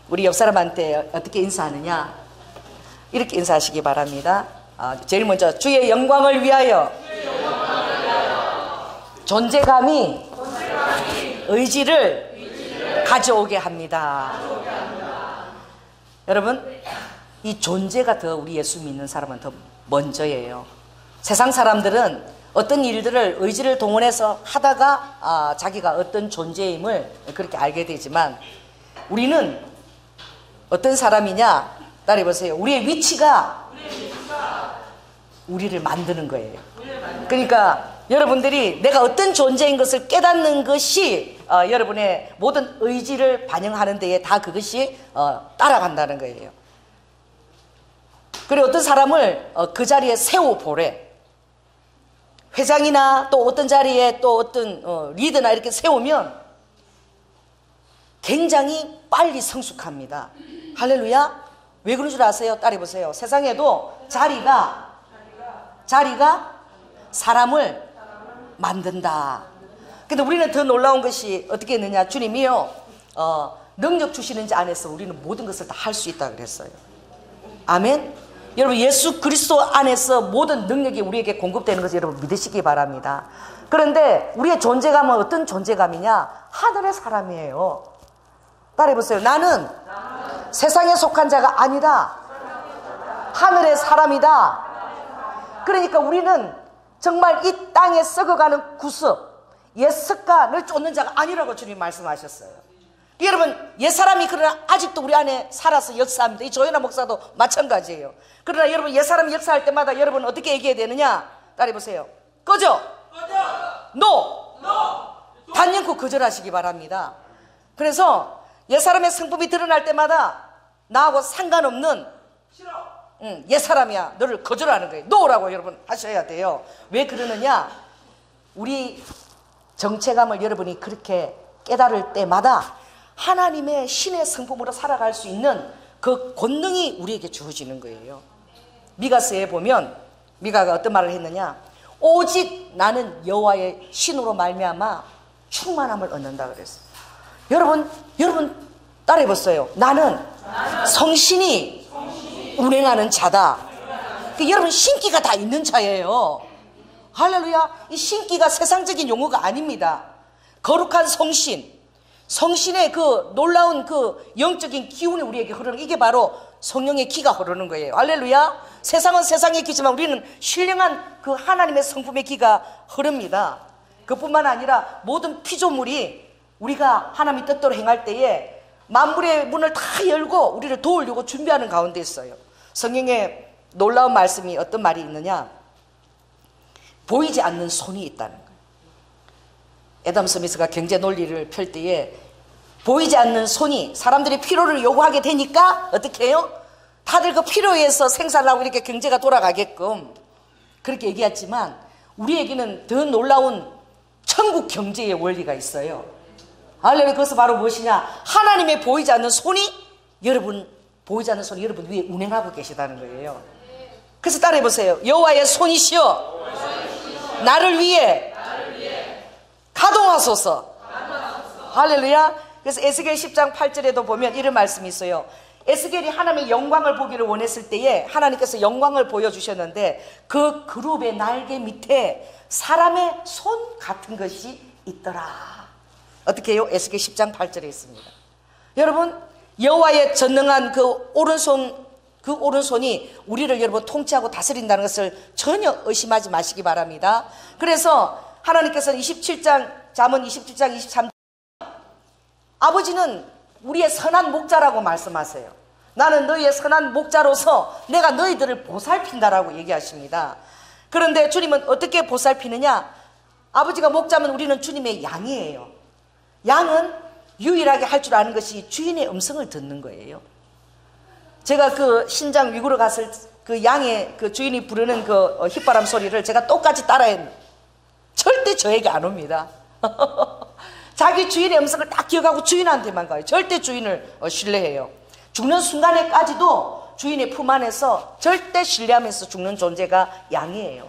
우리 옆 사람한테 어떻게 인사하느냐? 이렇게 인사하시기 바랍니다. 제일 먼저 주의 영광을 위하여 존재감이 의지를 가져오게 합니다. 여러분, 이 존재가 더 우리 예수 믿는 사람은 더 먼저예요. 세상 사람들은 어떤 일들을 의지를 동원해서 하다가 자기가 어떤 존재임을 그렇게 알게 되지만, 우리는 어떤 사람이냐? 따라해보세요. 우리의 위치가 우리를 만드는 거예요. 그러니까 여러분들이 내가 어떤 존재인 것을 깨닫는 것이 여러분의 모든 의지를 반영하는 데에 다 그것이 따라간다는 거예요. 그리고 어떤 사람을 그 자리에 세워보래. 회장이나 또 어떤 자리에 또 어떤 리더나 이렇게 세우면 굉장히 빨리 성숙합니다. 할렐루야. 왜 그런 줄 아세요? 따라해보세요. 세상에도 자리가 사람을 만든다. 근데 우리는 더 놀라운 것이 어떻게 했느냐? 주님이요, 능력 주시는 자 안에서 우리는 모든 것을 다 할 수 있다 그랬어요. 아멘. 여러분, 예수 그리스도 안에서 모든 능력이 우리에게 공급되는 것을 여러분 믿으시기 바랍니다. 그런데 우리의 존재감은 어떤 존재감이냐? 하늘의 사람이에요. 따라해보세요. 나는 세상에 속한 자가 아니다. 하늘의 사람이다. 그러니까 우리는 정말 이 땅에 썩어가는 구석, 옛 습관을 쫓는 자가 아니라고 주님 말씀하셨어요. 여러분, 옛사람이 그러나 아직도 우리 안에 살아서 역사합니다. 이 조현아 목사도 마찬가지예요. 그러나 여러분, 옛사람이 역사할 때마다 여러분 어떻게 얘기해야 되느냐? 따라해보세요. 꺼져! 노! 단연코 거절하시기 바랍니다. 그래서 옛사람의 성품이 드러날 때마다 나하고 상관없는 옛사람이야, 너를 거절하는 거예요. 노라고 여러분 하셔야 돼요. 왜 그러느냐? 우리 정체감을 여러분이 그렇게 깨달을 때마다 하나님의 신의 성품으로 살아갈 수 있는 그 권능이 우리에게 주어지는 거예요. 미가서에 보면 미가가 어떤 말을 했느냐? 오직 나는 여호와의 신으로 말미암아 충만함을 얻는다 그랬어요. 여러분 따라해보세요. 나는 성신이 운행하는 자다. 여러분, 신기가 다 있는 자예요. 할렐루야. 이 신기가 세상적인 용어가 아닙니다. 거룩한 성신의 그 놀라운 그 영적인 기운이 우리에게 흐르는, 이게 바로 성령의 기가 흐르는 거예요. 할렐루야. 세상은 세상의 기지만 우리는 신령한 그 하나님의 성품의 기가 흐릅니다. 그뿐만 아니라 모든 피조물이 우리가 하나님의 뜻대로 행할 때에 만물의 문을 다 열고 우리를 도우려고 준비하는 가운데 있어요. 성경에 놀라운 말씀이 어떤 말이 있느냐? 보이지 않는 손이 있다는 거예요. 애덤 스미스가 경제 논리를 펼 때에 보이지 않는 손이 사람들이 필요를 요구하게 되니까 어떻게 해요? 다들 그 필요에 의해서 생산을 하고 이렇게 경제가 돌아가게끔 그렇게 얘기했지만, 우리에게는 더 놀라운 천국 경제의 원리가 있어요. 할렐루야. 그것은 바로 무엇이냐? 하나님의 보이지 않는 손이 여러분 위에 운행하고 계시다는 거예요. 그래서 따라해보세요. 여호와의 손이시여 나를 위해 가동하소서. 할렐루야. 그래서 에스겔 10장 8절에도 보면 이런 말씀이 있어요. 에스겔이 하나님의 영광을 보기를 원했을 때에 하나님께서 영광을 보여주셨는데 그 그룹의 날개 밑에 사람의 손 같은 것이 있더라. 어떻게 해요? 에스겔 10장 8절에 있습니다. 여러분, 여호와의 전능한 그 오른손이 우리를 여러분 통치하고 다스린다는 것을 전혀 의심하지 마시기 바랍니다. 그래서 하나님께서 잠언 27장 23절, 아버지는 우리의 선한 목자라고 말씀하세요. 나는 너희의 선한 목자로서 내가 너희들을 보살핀다라고 얘기하십니다. 그런데 주님은 어떻게 보살피느냐? 아버지가 목자면 우리는 주님의 양이에요. 양은 유일하게 할 줄 아는 것이 주인의 음성을 듣는 거예요. 제가 그 신장 위구르 갔을 그 양의 그 주인이 부르는 그 휘바람 소리를 제가 똑같이 따라했는데 절대 저에게 안 옵니다. 자기 주인의 음성을 딱 기억하고 주인한테만 가요. 절대 주인을 신뢰해요. 죽는 순간에까지도 주인의 품 안에서 절대 신뢰하면서 죽는 존재가 양이에요.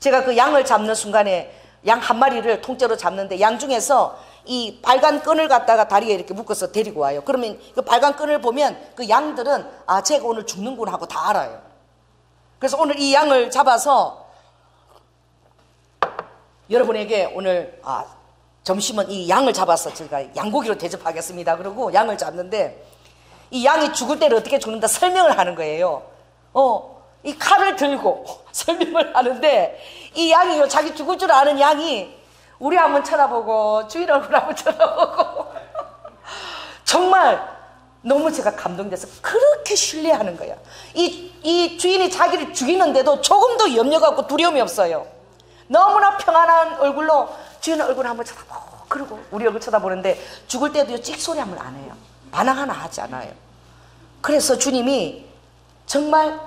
제가 그 양을 잡는 순간에 양 한 마리를 통째로 잡는데 양 중에서 이 빨간 끈을 갖다가 다리에 이렇게 묶어서 데리고 와요. 그러면 그 빨간 끈을 보면 그 양들은 아, 제가 오늘 죽는구나 하고 다 알아요. 그래서 오늘 이 양을 잡아서 여러분에게 오늘 점심은 이 양을 잡아서 제가 양고기로 대접하겠습니다. 그러고 양을 잡는데 이 양이 죽을 때를 어떻게 죽는다 설명을 하는 거예요. 이 칼을 들고 설명을 하는데 이 양이요, 자기 죽을 줄 아는 양이 우리 한번 쳐다보고 주인 얼굴 한번 쳐다보고 정말 너무 제가 감동돼서 그렇게 신뢰하는 거야. 이 주인이 자기를 죽이는데도 조금도 염려가 없고 두려움이 없어요. 너무나 평안한 얼굴로 주인 얼굴 한번 쳐다보고 그리고 우리 얼굴 쳐다보는데 죽을 때도 찍소리 한번 안 해요. 반항 하나 하지 않아요. 그래서 주님이 정말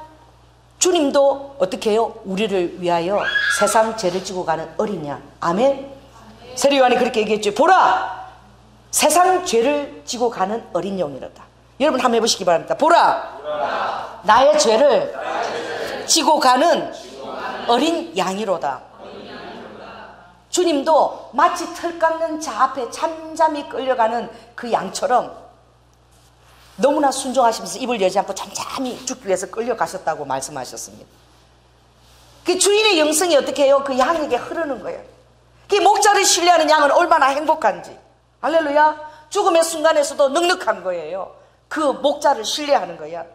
주님도 어떻게 해요? 우리를 위하여 세상 죄를 지고 가는 어린 양. 아멘. 세례 요한이 그렇게 얘기했죠. 보라, 세상 죄를 지고 가는 어린 양이로다. 여러분 한번 해보시기 바랍니다. 보라, 나의 죄를 지고 가는 어린 양이로다. 주님도 마치 털 깎는 자 앞에 잠잠히 끌려가는 그 양처럼 너무나 순종하시면서 입을 열지 않고 잠잠히 죽기 위해서 끌려가셨다고 말씀하셨습니다. 그 주인의 영성이 어떻게 해요? 그 양에게 흐르는 거예요. 그 목자를 신뢰하는 양은 얼마나 행복한지. 할렐루야. 죽음의 순간에서도 넉넉한 거예요. 그 목자를 신뢰하는 거야.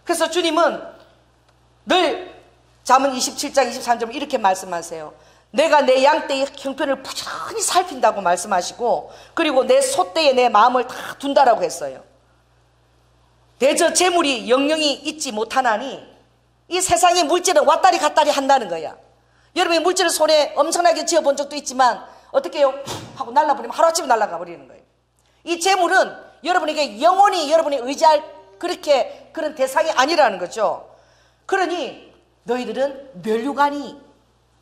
그래서 주님은 늘 잠언 27장 23절 이렇게 말씀하세요. 내가 내 양떼의 형편을 부지런히 살핀다고 말씀하시고, 그리고 내 소떼에 내 마음을 다 둔다라고 했어요. 대저 재물이 영영이 있지 못하나니 이 세상의 물질은 왔다리 갔다리 한다는 거야. 여러분이 물질을 손에 엄청나게 쥐어본 적도 있지만 어떻게 해요? 하고 날라버리면 하루아침에 날아가 버리는 거예요. 이 재물은 여러분에게 영원히 여러분이 의지할 그런 대상이 아니라는 거죠. 그러니 너희들은 면류관이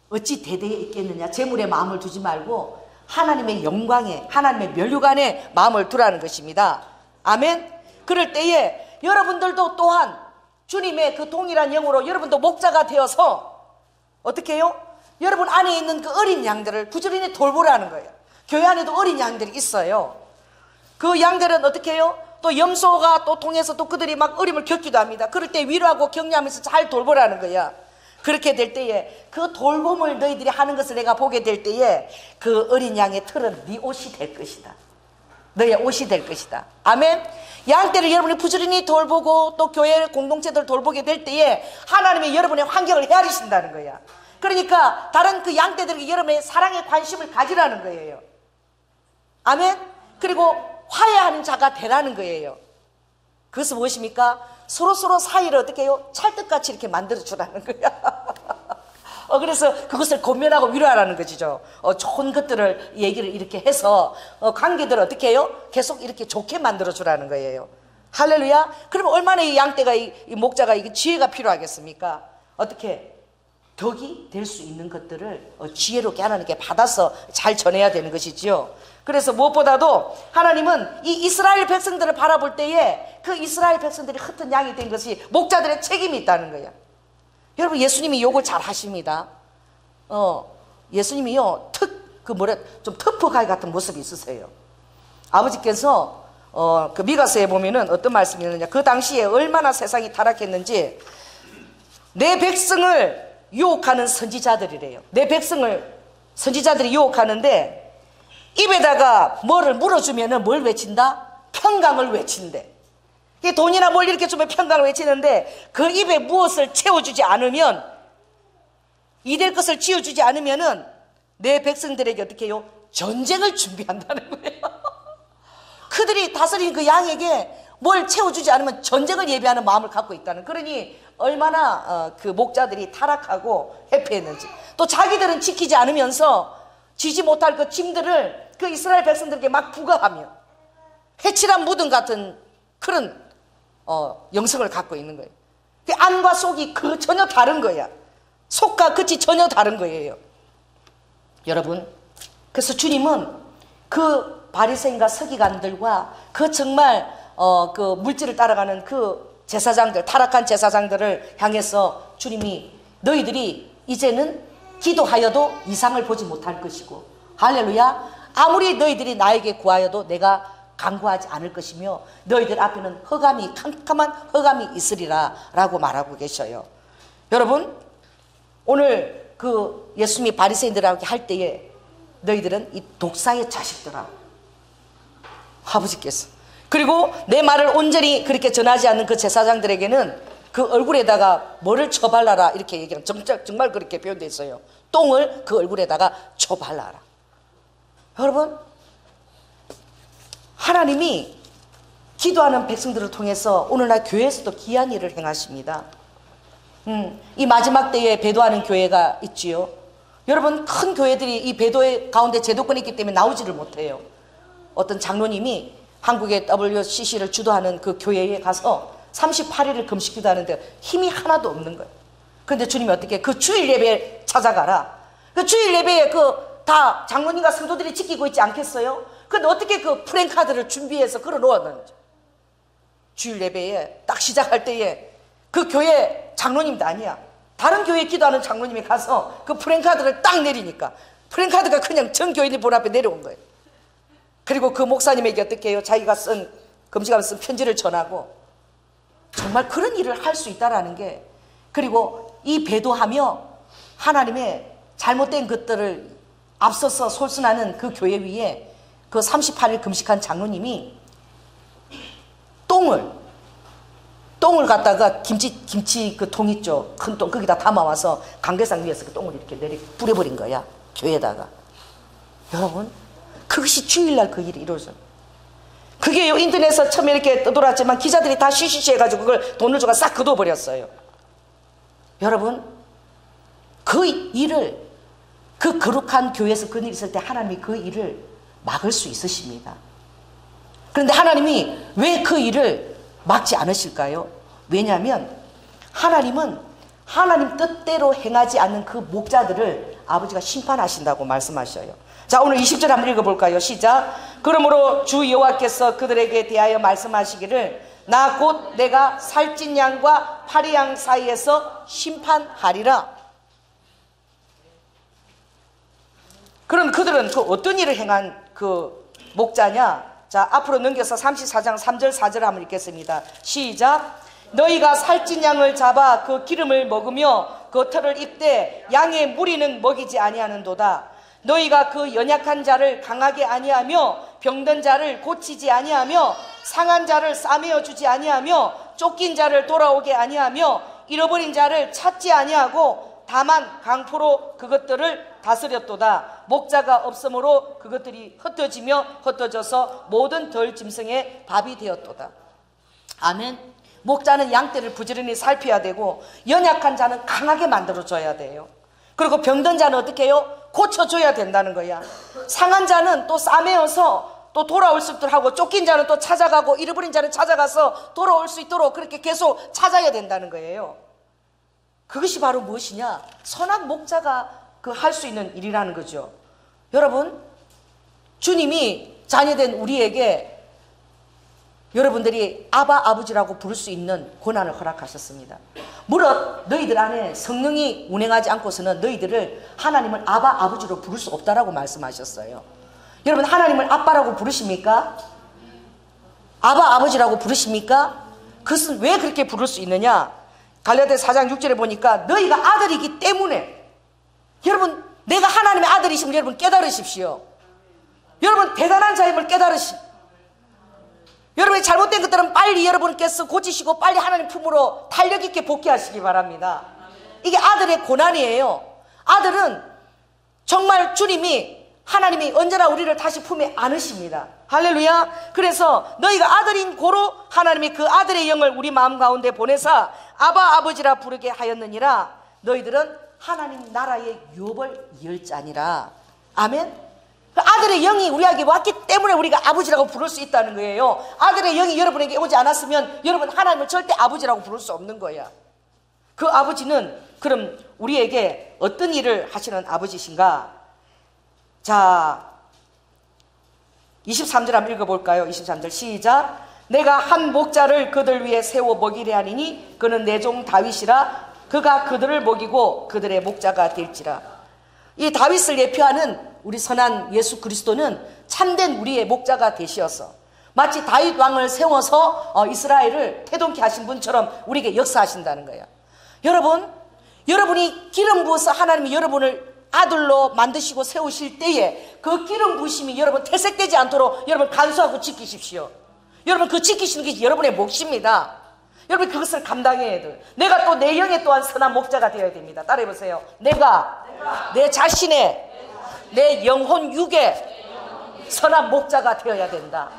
어찌 대대에 있겠느냐. 재물에 마음을 두지 말고 하나님의 영광에, 하나님의 면류관에 마음을 두라는 것입니다. 아멘. 그럴 때에 여러분들도 또한 주님의 그 동일한 영으로 여러분도 목자가 되어서 어떻게 해요? 여러분 안에 있는 그 어린 양들을 부지런히 돌보라는 거예요. 교회 안에도 어린 양들이 있어요. 그 양들은 어떻게 해요? 또 염소가 또 통해서 또 그들이 막 어림을 겪기도 합니다. 그럴 때 위로하고 격려하면서 잘 돌보라는 거야. 그렇게 될 때에 그 돌봄을 너희들이 하는 것을 내가 보게 될 때에 그 어린 양의 털은 네 옷이 될 것이다. 너의 옷이 될 것이다. 아멘. 양떼를 여러분이 부지런히 돌보고 또 교회 공동체들 돌보게 될 때에 하나님이 여러분의 환경을 헤아리신다는 거야. 그러니까 다른 그 양떼들에게 여러분의 사랑에 관심을 가지라는 거예요. 아멘. 그리고 화해하는 자가 되라는 거예요. 그것은 무엇입니까? 서로 사이를 어떻게 해요? 찰떡같이 이렇게 만들어주라는 거야. 그래서 그것을 권면하고 위로하라는 것이죠. 좋은 것들을 얘기를 이렇게 해서 관계들을 어떻게 해요? 계속 이렇게 좋게 만들어주라는 거예요. 할렐루야. 그러면 얼마나 이 양떼가 이 목자가 이게 지혜가 필요하겠습니까? 어떻게 덕이 될 수 있는 것들을 지혜롭게 하나님께 받아서 잘 전해야 되는 것이지요. 그래서 무엇보다도 하나님은 이 이스라엘 백성들을 바라볼 때에 그 이스라엘 백성들이 흩은 양이 된 것이 목자들의 책임이 있다는 거야. 여러분 예수님이 욕을 잘 하십니다. 예수님이요 좀 터프가이 같은 모습이 있으세요. 아버지께서 그 미가서에 보면은 어떤 말씀이 있느냐. 그 당시에 얼마나 세상이 타락했는지 내 백성을 유혹하는 선지자들이래요. 내 백성을 선지자들이 유혹하는데 입에다가 뭐를 물어주면은 뭘 외친다? 평강을 외친대. 돈이나 뭘 이렇게 주면 평강을 외치는데 그 입에 무엇을 채워주지 않으면, 이될 것을 지어주지 않으면은 내 백성들에게 어떻게 해요? 전쟁을 준비한다는 거예요. 그들이 다스린 그 양에게 뭘 채워주지 않으면 전쟁을 예비하는 마음을 갖고 있다는. 그러니 얼마나 그 목자들이 타락하고 회피했는지. 또 자기들은 지키지 않으면서 지지 못할 그 짐들을 그 이스라엘 백성들에게 막 부과하며 해칠한 무덤 같은 그런 영성을 갖고 있는 거예요. 그 안과 속이 전혀 다른 거야. 속과 끝이 전혀 다른 거예요. 여러분, 그래서 주님은 그 바리새인과 서기관들과 그 정말 그 물질을 따라가는 그 제사장들, 타락한 제사장들을 향해서 주님이 너희들이 이제는 기도하여도 이상을 보지 못할 것이고, 할렐루야, 아무리 너희들이 나에게 구하여도 내가 간구하지 않을 것이며 너희들 앞에는 흑암이 캄캄한 흑암이 있으리라 라고 말하고 계셔요. 여러분, 오늘 그 예수님이 바리새인들하고 할 때에 너희들은 이 독사의 자식들아, 아버지께서, 그리고 내 말을 온전히 그렇게 전하지 않는 그 제사장들에게는 그 얼굴에다가 뭐를 쳐발라라 이렇게 얘기하면 정말 그렇게 표현되어 있어요. 똥을 그 얼굴에다가 쳐발라라. 여러분, 하나님이 기도하는 백성들을 통해서 오늘날 교회에서도 귀한 일을 행하십니다. 이 마지막 때에 배도하는 교회가 있지요. 여러분, 큰 교회들이 이 배도의 가운데 제도권이 있기 때문에 나오지를 못해요. 어떤 장로님이 한국의 WCC를 주도하는 그 교회에 가서 38일을 금식기도 하는데 힘이 하나도 없는 거예요. 그런데 주님이 어떻게 그 주일 예배에 찾아가라. 그 주일 예배에 그 다 장로님과 성도들이 지키고 있지 않겠어요? 그런데 어떻게 그 프랜카드를 준비해서 걸어 놓았는지. 주일 예배에 딱 시작할 때에 그 교회 장로님도 아니야. 다른 교회 기도하는 장로님이 가서 그 프랜카드를 딱 내리니까 프랜카드가 그냥 전 교인들 본 앞에 내려온 거예요. 그리고 그 목사님에게 어떻게 해요? 자기가 금식하면서 쓴 편지를 전하고, 정말 그런 일을 할 수 있다라는 게, 그리고 이 배도하며 하나님의 잘못된 것들을 앞서서 솔선하는 그 교회 위에 그 38일 금식한 장로님이 똥을 갖다가 김치 그 통 있죠, 큰 똥, 거기다 담아와서 강대상 위에서 그 똥을 이렇게 뿌려버린 거야, 교회에다가. 여러분, 그것이 주일날 그 일이 이루어져요. 그게 인터넷에서 처음에 이렇게 떠돌았지만 기자들이 다 쉬쉬쉬 해가지고 그걸 돈을 주고 싹 걷어버렸어요. 여러분, 그 일을, 그 거룩한 교회에서 그런 일이 있을 때 하나님이 그 일을 막을 수 있으십니다. 그런데 하나님이 왜 그 일을 막지 않으실까요? 왜냐하면 하나님은 하나님 뜻대로 행하지 않는 그 목자들을 아버지가 심판하신다고 말씀하셔요. 자, 오늘 20절 한번 읽어볼까요? 시작. 그러므로 주 여호와께서 그들에게 대하여 말씀하시기를 나 곧 내가 살찐 양과 파리 양 사이에서 심판하리라. 그럼 그들은 그 어떤 일을 행한 그 목자냐? 자, 앞으로 넘겨서 34장 3절 4절 한번 읽겠습니다. 시작. 너희가 살찐 양을 잡아 그 기름을 먹으며 그 털을 입되 양의 무리는 먹이지 아니하는도다. 너희가 그 연약한 자를 강하게 아니하며 병든 자를 고치지 아니하며 상한 자를 싸매어 주지 아니하며 쫓긴 자를 돌아오게 아니하며 잃어버린 자를 찾지 아니하고 다만 강포로 그것들을 다스렸도다. 목자가 없으므로 그것들이 흩어지며 흩어져서 모든 덜 짐승의 밥이 되었도다. 아멘. 목자는 양떼를 부지런히 살펴야 되고 연약한 자는 강하게 만들어줘야 돼요. 그리고 병든 자는 어떻게 해요? 고쳐줘야 된다는 거야. 상한 자는 또 싸매어서 또 돌아올 수 있도록 하고, 쫓긴 자는 또 찾아가고, 잃어버린 자는 찾아가서 돌아올 수 있도록 그렇게 계속 찾아야 된다는 거예요. 그것이 바로 무엇이냐? 선한 목자가 그 할 수 있는 일이라는 거죠. 여러분, 주님이 자녀된 우리에게 여러분들이 아바 아버지라고 부를 수 있는 권한을 허락하셨습니다. 무릇 너희들 안에 성령이 운행하지 않고서는 너희들을 하나님을 아바 아버지로 부를 수 없다라고 말씀하셨어요. 여러분, 하나님을 아빠라고 부르십니까? 아바 아버지라고 부르십니까? 그것은 왜 그렇게 부를 수 있느냐? 갈라디아 4장 6절에 보니까 너희가 아들이기 때문에, 여러분, 내가 하나님의 아들이심을 여러분 깨달으십시오. 여러분, 대단한 자임을 깨달으십시오. 여러분의 잘못된 것들은 빨리 여러분께서 고치시고 빨리 하나님 품으로 탄력 있게 복귀하시기 바랍니다. 이게 아들의 고난이에요. 아들은 정말 주님이, 하나님이 언제나 우리를 다시 품에 안으십니다. 할렐루야. 그래서 너희가 아들인 고로 하나님이 그 아들의 영을 우리 마음 가운데 보내사 아바 아버지라 부르게 하였느니라. 너희들은 하나님 나라의 유업을 열자니라. 아멘. 그 아들의 영이 우리에게 왔기 때문에 우리가 아버지라고 부를 수 있다는 거예요. 아들의 영이 여러분에게 오지 않았으면 여러분 하나님을 절대 아버지라고 부를 수 없는 거야. 그 아버지는 그럼 우리에게 어떤 일을 하시는 아버지신가? 자, 23절 한번 읽어볼까요? 23절 시작. 내가 한 목자를 그들 위해 세워 먹이려 하니니 그는 내 종 다윗이라. 그가 그들을 먹이고 그들의 목자가 될지라. 이 다윗을 예표하는 우리 선한 예수 그리스도는 참된 우리의 목자가 되시어서 마치 다윗 왕을 세워서 이스라엘을 태동케 하신 분처럼 우리에게 역사하신다는 거예요. 여러분이 기름 부어서 하나님이 여러분을 아들로 만드시고 세우실 때에 그 기름 부으심이 여러분 퇴색되지 않도록 여러분 간수하고 지키십시오. 여러분 그 지키시는 게 여러분의 몫입니다. 여러분 그것을 감당해야 돼요. 내가 또 내 영에 또한 선한 목자가 되어야 됩니다. 따라해보세요. 내가 내 자신의 내 영혼 육에 선한 목자가 되어야 된다.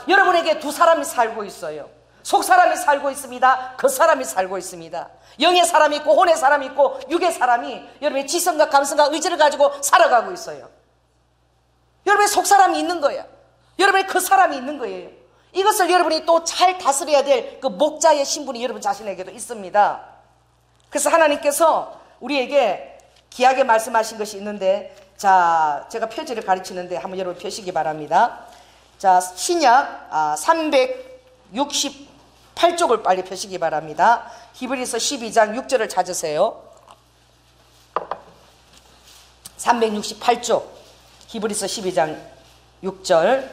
여러분에게 두 사람이 살고 있어요. 속 사람이 살고 있습니다. 그 사람이 살고 있습니다. 영의 사람이 있고 혼의 사람이 있고 육의 사람이 여러분의 지성과 감성과 의지를 가지고 살아가고 있어요. 여러분의 속 사람이 있는 거예요. 여러분의 그 사람이 있는 거예요. 이것을 여러분이 또 잘 다스려야 될 그 목자의 신분이 여러분 자신에게도 있습니다. 그래서 하나님께서 우리에게 귀하게 말씀하신 것이 있는데, 자, 제가 표지를 가르치는데 한번 여러분 펴시기 바랍니다. 자, 신약 368쪽을 빨리 펴시기 바랍니다. 히브리서 12장 6절을 찾으세요. 368쪽 히브리서 12장 6절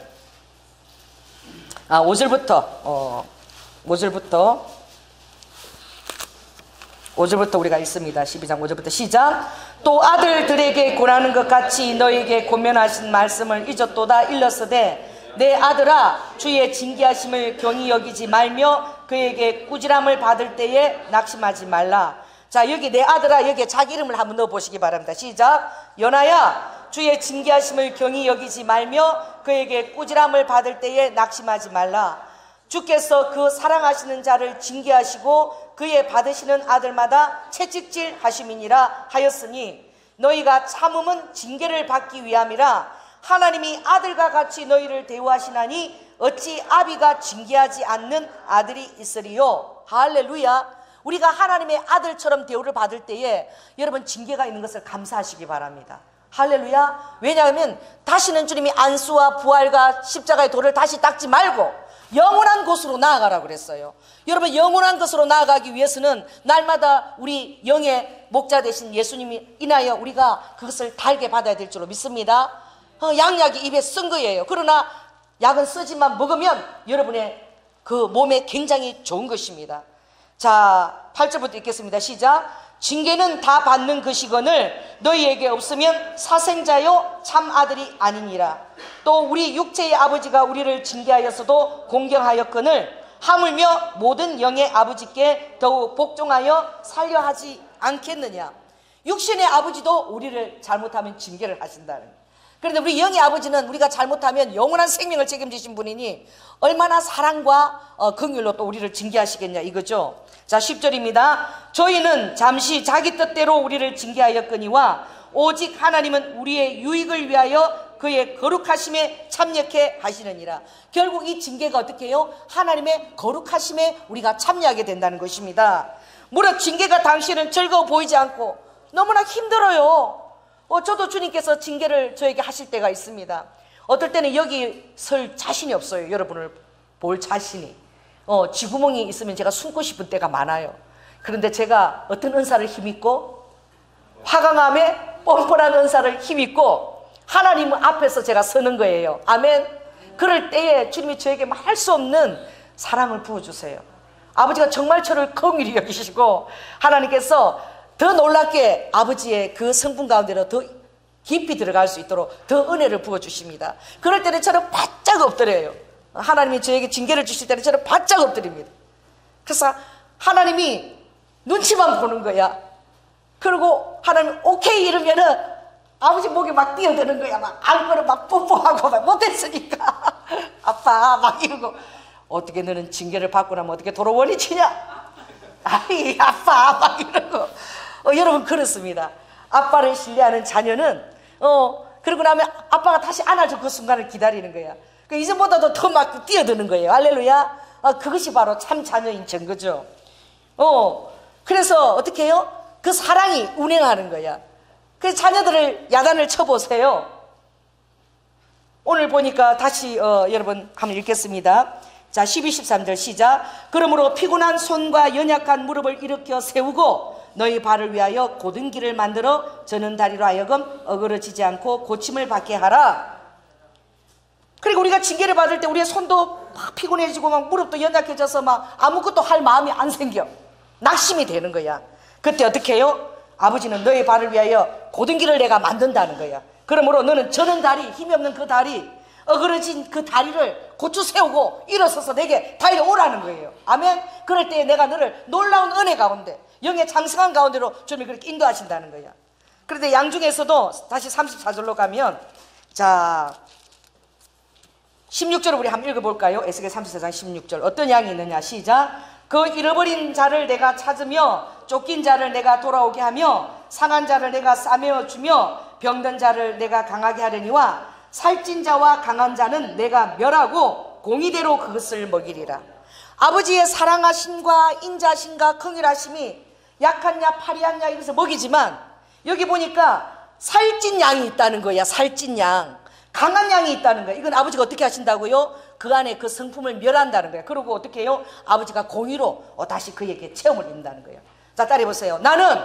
5절부터 우리가 읽습니다. 12장 5절부터 시작. 또 아들들에게 권하는 것 같이 너에게 권면하신 말씀을 잊었도다. 일렀으되 내 아들아 주의 징계하심을 경히 여기지 말며 그에게 꾸지람을 받을 때에 낙심하지 말라. 자, 여기 내 아들아, 여기에 자기 이름을 한번 넣어 보시기 바랍니다. 시작. 연하야 주의 징계하심을 경히 여기지 말며 그에게 꾸지람을 받을 때에 낙심하지 말라. 주께서 그 사랑하시는 자를 징계하시고 그의 받으시는 아들마다 채찍질 하심이니라 하였으니 너희가 참음은 징계를 받기 위함이라. 하나님이 아들과 같이 너희를 대우하시나니 어찌 아비가 징계하지 않는 아들이 있으리요. 할렐루야. 우리가 하나님의 아들처럼 대우를 받을 때에 여러분 징계가 있는 것을 감사하시기 바랍니다. 할렐루야. 왜냐하면 다시는 주님이 안수와 부활과 십자가의 도를 다시 닦지 말고 영원한 곳으로 나아가라고 그랬어요. 여러분 영원한 곳으로 나아가기 위해서는 날마다 우리 영의 목자 되신 예수님이 인하여 우리가 그것을 달게 받아야 될 줄로 믿습니다. 양약이 입에 쓴 거예요. 그러나 약은 쓰지만 먹으면 여러분의 그 몸에 굉장히 좋은 것입니다. 자, 8절부터 읽겠습니다. 시작. 징계는 다 받는 것이거늘 너희에게 없으면 사생자요 참 아들이 아니니라. 또 우리 육체의 아버지가 우리를 징계하였어도 공경하였거늘 하물며 모든 영의 아버지께 더욱 복종하여 살려 하지 않겠느냐. 육신의 아버지도 우리를 잘못하면 징계를 하신다는 거예요. 그런데 우리 영의 아버지는 우리가 잘못하면 영원한 생명을 책임지신 분이니 얼마나 사랑과 긍휼로 또 우리를 징계하시겠냐 이거죠. 자, 10절입니다. 저희는 잠시 자기 뜻대로 우리를 징계하였거니와 오직 하나님은 우리의 유익을 위하여 그의 거룩하심에 참여케 하시느니라. 결국 이 징계가 어떻게 해요? 하나님의 거룩하심에 우리가 참여하게 된다는 것입니다. 무릇 징계가 당시에는 즐거워 보이지 않고 너무나 힘들어요. 저도 주님께서 징계를 저에게 하실 때가 있습니다. 어떨 때는 여기 설 자신이 없어요. 여러분을 볼 자신이. 쥐구멍이 있으면 제가 숨고 싶은 때가 많아요. 그런데 제가 어떤 은사를 힘입고 화강암에 뻔뻔한 은사를 힘입고 하나님 앞에서 제가 서는 거예요. 아멘. 그럴 때에 주님이 저에게 말할 수 없는 사랑을 부어주세요. 아버지가 정말 저를 긍휼히 여기시고 하나님께서 더 놀랍게 아버지의 그 성품 가운데로 더 깊이 들어갈 수 있도록 더 은혜를 부어주십니다. 그럴 때는 저는 바짝 엎드려요. 하나님이 저에게 징계를 주실 때는 저는 바짝 엎드립니다. 그래서 하나님이 눈치만 보는 거야. 그리고 하나님 오케이 이러면은 아버지 목에 막 뛰어드는 거야. 막 안고를 막 뽀뽀하고 막 못했으니까 아빠 막 이러고 어떻게 너는 징계를 받고 나면 어떻게 돌아오니 치냐? 아이 아빠 막 이러고 여러분 그렇습니다. 아빠를 신뢰하는 자녀는 그러고 나면 아빠가 다시 안아줘 그 순간을 기다리는 거야. 그 이전보다도 더 막 뛰어드는 거예요. 할렐루야. 그것이 바로 참 자녀인 증거죠. 그래서 어떻게 해요? 그 사랑이 운행하는 거야. 그래서 자녀들을 야단을 쳐보세요. 오늘 보니까 다시 여러분 한번 읽겠습니다. 자, 12, 13절 시작. 그러므로 피곤한 손과 연약한 무릎을 일으켜 세우고 너희 발을 위하여 곧은 길을 만들어 저는 다리로 하여금 어그러지지 않고 고침을 받게 하라. 그리고 우리가 징계를 받을 때 우리의 손도 막 피곤해지고 막 무릎도 연약해져서 막 아무것도 할 마음이 안 생겨. 낙심이 되는 거야. 그때 어떻게 해요? 아버지는 너의 발을 위하여 곧은 길을 내가 만든다는 거야. 그러므로 너는 저는 다리, 힘이 없는 그 다리, 어그러진 그 다리를 고추 세우고 일어서서 내게 달려오라는 거예요. 아멘. 그럴 때 내가 너를 놀라운 은혜 가운데, 영의 장성한 가운데로 주님이 그렇게 인도하신다는 거야. 그런데 양중에서도 다시 34절로 가면, 자 16절을 우리 한번 읽어볼까요? 에스겔 34장 16절. 어떤 양이 있느냐? 시작. 그 잃어버린 자를 내가 찾으며 쫓긴 자를 내가 돌아오게 하며 상한 자를 내가 싸매어 주며 병든 자를 내가 강하게 하려니와 살찐 자와 강한 자는 내가 멸하고 공의대로 그것을 먹이리라. 아버지의 사랑하심과 인자심과 긍휼하심이 약한 야 파리한 야 이래서 먹이지만, 여기 보니까 살찐 양이 있다는 거야. 살찐 양, 강한 양이 있다는 거야. 이건 아버지가 어떻게 하신다고요? 그 안에 그 성품을 멸한다는 거야. 그리고 어떻게 해요? 아버지가 공의로 다시 그에게 체험을 입는다는 거예요. 자, 따라해 보세요. 나는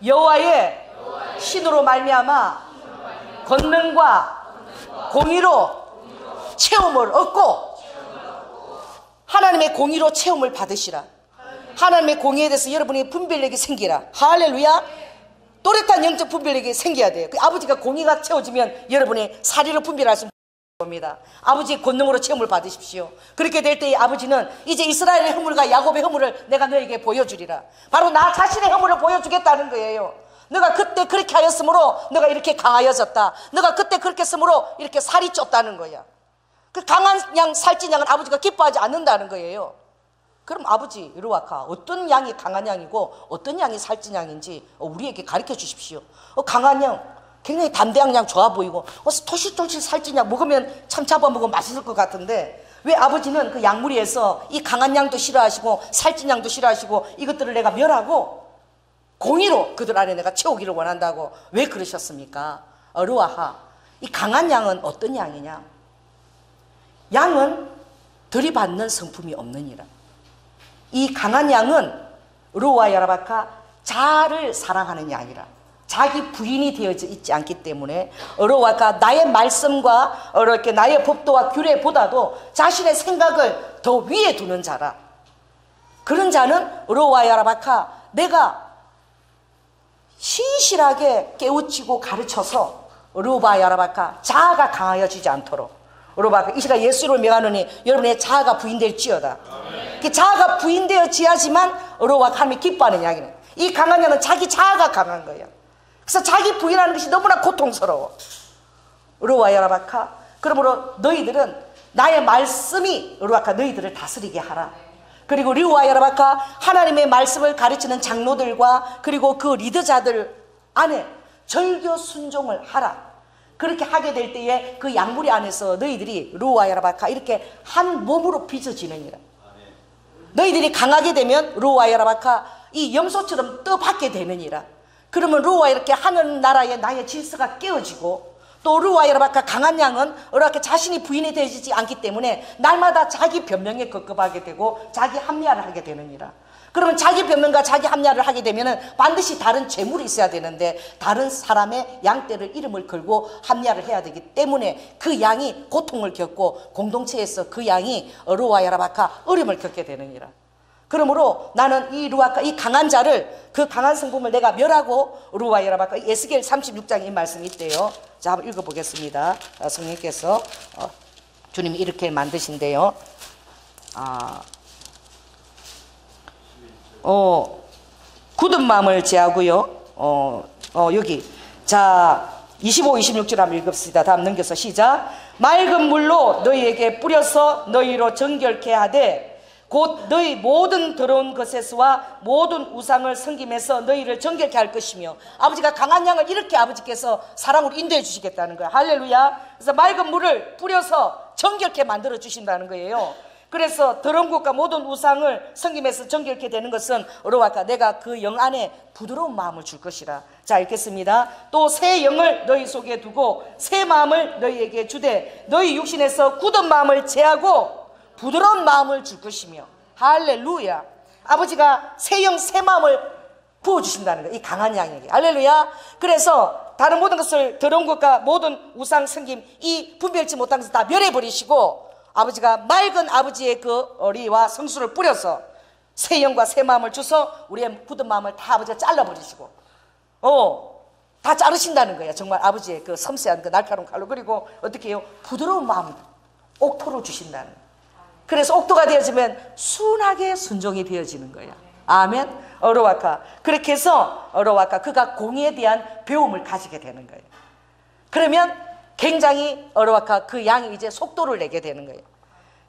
여호와의 신으로 말미암아 권능과 공의로 체험을 얻고 하나님의 공의로 체험을 받으시라. 하나님의 공의에 대해서 여러분이 분별력이 생기라. 할렐루야. 또렷한 영적 분별력이 생겨야 돼요. 아버지가 공의가 채워지면 여러분의 사리로 분별할 수 있습니다. 아버지의 권능으로 체험을 받으십시오. 그렇게 될 때 아버지는 이제 이스라엘의 허물과 야곱의 허물을 내가 너에게 보여주리라. 바로 나 자신의 허물을 보여주겠다는 거예요. 너가 그때 그렇게 하였으므로 너가 이렇게 강하여졌다. 너가 그때 그렇게 했으므로 이렇게 살이 쪘다는 거야. 그 강한 양, 살찐 양은 아버지가 기뻐하지 않는다는 거예요. 그럼 아버지 루아카, 어떤 양이 강한 양이고 어떤 양이 살찐 양인지 우리에게 가르쳐 주십시오. 강한 양, 굉장히 담대한 양 좋아 보이고 토실토실 살찐 양 먹으면 참 잡아먹으면 맛있을 것 같은데, 왜 아버지는 그 양무리에서 이 강한 양도 싫어하시고 살찐 양도 싫어하시고 이것들을 내가 멸하고 공의로 그들 안에 내가 채우기를 원한다고 왜 그러셨습니까? 루아하, 이 강한 양은 어떤 양이냐? 양은 들이받는 성품이 없느니라. 이 강한 양은 루아 야라바카, 자를 사랑하는 양이라. 자기 부인이 되어져 있지 않기 때문에 루아가 나의 말씀과 이렇게 나의 법도와 규례보다도 자신의 생각을 더 위에 두는 자라. 그런 자는 루아 야라바카, 내가 신실하게 깨우치고 가르쳐서 루바 야라바카 자아가 강하여지지 않도록, 루바가 이 시간 예수를 명하노니 여러분의 자아가 부인될지어다. 그 자아가 부인되어지야지만 루바가 하나님이 기뻐하는 양이네. 이 강한 양은 자기 자아가 강한 거예요. 그래서 자기 부인하는 것이 너무나 고통스러워. 루바 야라바카, 그러므로 너희들은 나의 말씀이 루바카 너희들을 다스리게 하라. 그리고 루아 야라바카, 하나님의 말씀을 가르치는 장로들과 그리고 그 리더자들 안에 절교 순종을 하라. 그렇게 하게 될 때에 그 양무리 안에서 너희들이 루아 야라바카 이렇게 한 몸으로 빚어지느니라. 너희들이 강하게 되면 루아 야라바카 이 염소처럼 떠받게 되느니라. 그러면 루아 이렇게 하는 나라의 나의 질서가 깨어지고, 또 루아 야라바카 강한 양은 이렇게 자신이 부인이 되지 않기 때문에 날마다 자기 변명에 급급하게 되고 자기 합리화를 하게 되느니라. 그러면 자기 변명과 자기 합리화를 하게 되면 반드시 다른 재물이 있어야 되는데 다른 사람의 양떼를 이름을 걸고 합리화를 해야 되기 때문에 그 양이 고통을 겪고 공동체에서 그 양이 루아 야라바카 어려움을 겪게 되느니라. 그러므로 나는 이 루아카, 이 강한 자를, 그 강한 성품을 내가 멸하고 루아 야라바카, 에스겔 36장에 이 말씀이 있대요. 자, 한번 읽어보겠습니다. 성령께서 주님이 이렇게 만드신대요. 굳은 마음을 제하고요. 여기 자 25, 26절 한번 읽읍시다. 다음 넘겨서 시작. 맑은 물로 너희에게 뿌려서 너희로 정결케 하되 곧 너희 모든 더러운 것에서와 모든 우상을 섬김에서 너희를 정결케 할 것이며, 아버지가 강한 양을 이렇게 아버지께서 사랑으로 인도해 주시겠다는 거야. 할렐루야. 그래서 맑은 물을 뿌려서 정결케 만들어 주신다는 거예요. 그래서 더러운 것과 모든 우상을 섬김에서 정결케 되는 것은 루아카, 내가 그 영 안에 부드러운 마음을 줄 것이라. 자, 읽겠습니다. 또 새 영을 너희 속에 두고 새 마음을 너희에게 주되 너희 육신에서 굳은 마음을 제하고 부드러운 마음을 줄 것이며. 할렐루야. 아버지가 새 영 새 마음을 부어주신다는 거예요. 이 강한 양에게. 할렐루야. 그래서 다른 모든 것을 더러운 것과 모든 우상 섬김 이 분별치 못한 것을 다 멸해버리시고 아버지가 맑은 아버지의 그 어리와 성수를 뿌려서 새 영과 새 마음을 주서 우리의 굳은 마음을 다 아버지가 잘라버리시고 다 자르신다는 거예요. 정말 아버지의 그 섬세한 그 날카로운 칼로. 그리고 어떻게 해요? 부드러운 마음 옥토로 주신다는 거예요. 그래서 옥토가 되어지면 순하게 순종이 되어지는 거예요. 아멘. 어로와카. 그렇게 해서 어로와카 그가 공의에 대한 배움을 가지게 되는 거예요. 그러면 굉장히 어로와카 그 양이 이제 속도를 내게 되는 거예요.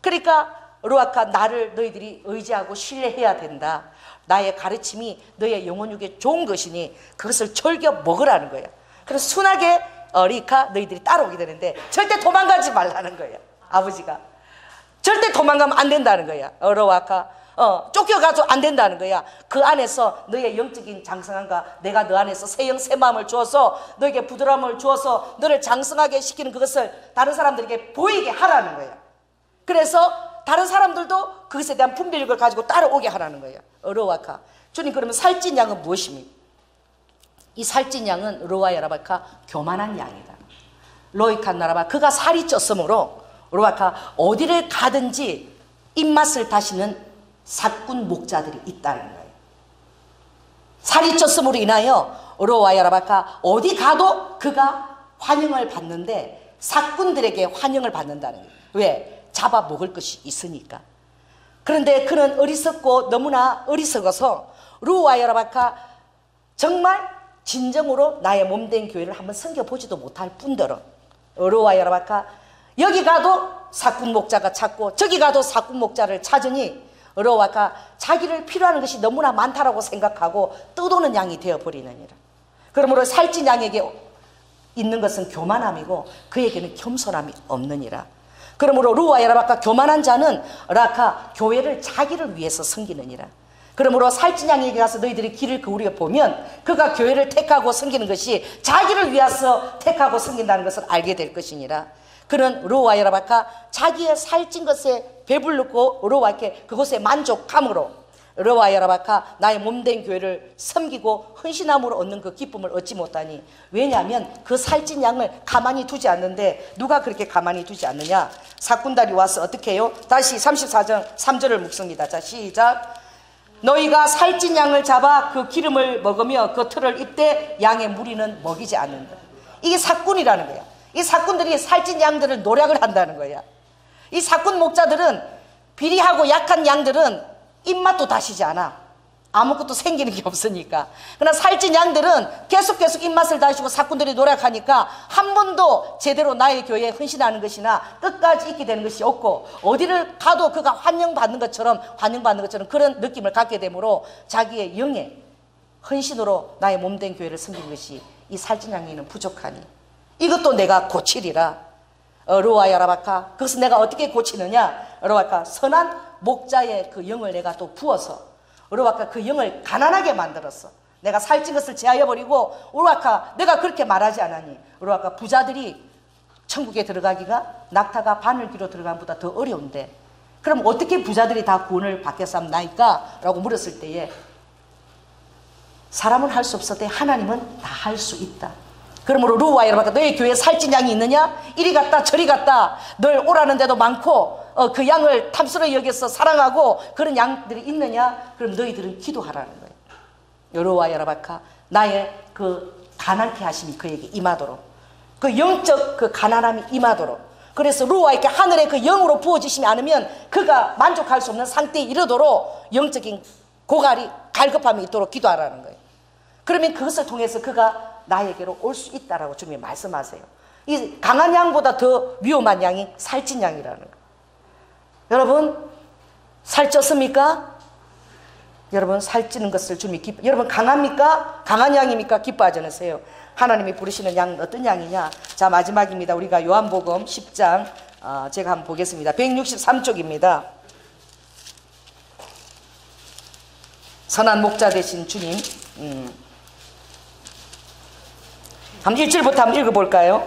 그러니까 어로와카 나를 너희들이 의지하고 신뢰해야 된다. 나의 가르침이 너의 영혼육에 좋은 것이니 그것을 즐겨 먹으라는 거예요. 그래서 순하게 어리카 너희들이 따라오게 되는데 절대 도망가지 말라는 거예요. 아버지가 절대 도망가면 안 된다는 거야. 어로와카 쫓겨가도 안 된다는 거야. 그 안에서 너의 영적인 장성함과 내가 너 안에서 새 영 새 마음을 주어서 너에게 부드러움을 주어서 너를 장성하게 시키는 그것을 다른 사람들에게 보이게 하라는 거야. 그래서 다른 사람들도 그것에 대한 분별력을 가지고 따라오게 하라는 거예요. 어로와카. 주님 그러면 살찐 양은 무엇입니까? 이 살찐 양은 로와야라바카 교만한 양이다. 로이칸 나라바 그가 살이 쪘으므로 로와카 어디를 가든지 입맛을 다시는 사꾼 목자들이 있다는 거예요. 살이 쪘음으로 인하여 로와야라바카 어디 가도 그가 환영을 받는데 사꾼들에게 환영을 받는다는 거예요. 왜? 잡아 먹을 것이 있으니까. 그런데 그는 어리석고 너무나 어리석어서 루와야라바카 정말 진정으로 나의 몸된 교회를 한번 섬겨보지도 못할 뿐더러 루와야라바카 여기 가도 사꾼 목자가 찾고 저기 가도 사꾼 목자를 찾으니 어로와카 자기를 필요한 것이 너무나 많다라고 생각하고 떠도는 양이 되어버리느니라. 그러므로 살찐 양에게 있는 것은 교만함이고 그에게는 겸손함이 없느니라. 그러므로 루와야라바카 교만한 자는 라카 교회를 자기를 위해서 섬기느니라. 그러므로 살찐 양에게 가서 너희들이 길을 그우려 보면 그가 교회를 택하고 섬기는 것이 자기를 위해서 택하고 섬긴다는 것을 알게 될 것이니라. 그는 루와야라바카 자기의 살찐 것에 배불르고 루와께 그것에 만족함으로 루와야라바카 나의 몸된 교회를 섬기고 헌신함으로 얻는 그 기쁨을 얻지 못하니 왜냐하면 그 살찐 양을 가만히 두지 않는데 누가 그렇게 가만히 두지 않느냐. 사꾼들이 와서 어떻게 해요? 다시 34절 3절을 묵습니다. 자 시작. 너희가 살찐 양을 잡아 그 기름을 먹으며 그 털을 입되 양의 무리는 먹이지 않는다. 이게 사꾼이라는 거야. 이 사꾼들이 살찐 양들을 노력을 한다는 거야. 이 사꾼 목자들은 비리하고 약한 양들은 입맛도 다시지 않아. 아무것도 생기는 게 없으니까. 그러나 살찐 양들은 계속 입맛을 다시고 사꾼들이 노력하니까 한 번도 제대로 나의 교회에 헌신하는 것이나 끝까지 있게 되는 것이 없고 어디를 가도 그가 환영받는 것처럼 그런 느낌을 갖게 되므로 자기의 영의 헌신으로 나의 몸된 교회를 섬기는 것이 이 살찐 양에는 부족하니 이것도 내가 고치리라. 루와야라바카. 그것은 내가 어떻게 고치느냐. 루와카 선한 목자의 그 영을 내가 또 부어서 루와카 그 영을 가난하게 만들었어. 내가 살찐 것을 제하여버리고 루와카 내가 그렇게 말하지 않았니. 루와카 부자들이 천국에 들어가기가 낙타가 바늘귀로 들어가는 것보다 더 어려운데 그럼 어떻게 부자들이 다 구원을 받겠사옵나이까? 라고 물었을 때에 사람은 할 수 없었대 하나님은 다 할 수 있다. 그러므로 루와야라바카 너희 교회에 살찐 양이 있느냐? 이리 갔다 저리 갔다 널 오라는 데도 많고 그 양을 탐스러워 여겨서 사랑하고 그런 양들이 있느냐? 그럼 너희들은 기도하라는 거예요. 루와야라바카 나의 그 가난케 하심이 그에게 임하도록 그 영적 그 가난함이 임하도록 그래서 루와에게 하늘의 그 영으로 부어지시지 않으면 그가 만족할 수 없는 상태에 이르도록 영적인 고갈이 갈급함이 있도록 기도하라는 거예요. 그러면 그것을 통해서 그가 나에게로 올 수 있다라고 주님이 말씀하세요. 이 강한 양보다 더 위험한 양이 살찐 양이라는 거예요. 여러분 살쪘습니까? 여러분 살찌는 것을 주님이 여러분 강합니까? 강한 양입니까? 기뻐하지 않으세요? 하나님이 부르시는 양은 어떤 양이냐? 자 마지막입니다. 우리가 요한복음 10장 제가 한번 보겠습니다. 163쪽입니다. 선한 목자 되신 주님 한번 1절부터 한번 읽어볼까요?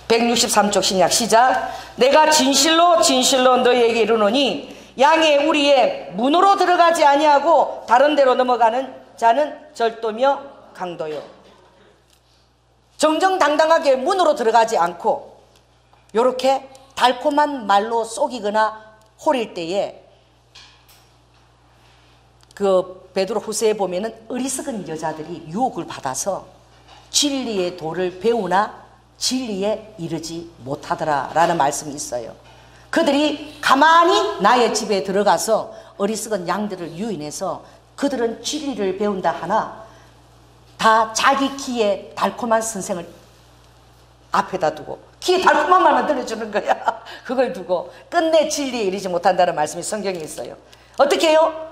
163쪽 신약 시작. 내가 진실로 너희에게 이르노니 양의 우리의 문으로 들어가지 아니하고 다른 데로 넘어가는 자는 절도며 강도요. 정정당당하게 문으로 들어가지 않고 요렇게 달콤한 말로 속이거나 호릴 때에 그 베드로 후서에 보면은 어리석은 여자들이 유혹을 받아서 진리의 도를 배우나 진리에 이르지 못하더라 라는 말씀이 있어요. 그들이 가만히 나의 집에 들어가서 어리석은 양들을 유인해서 그들은 진리를 배운다 하나 다 자기 귀에 달콤한 선생을 앞에다 두고 귀에 달콤한 말만 들려주는 거야. 그걸 두고 끝내 진리에 이르지 못한다는 말씀이 성경에 있어요. 어떻게 해요?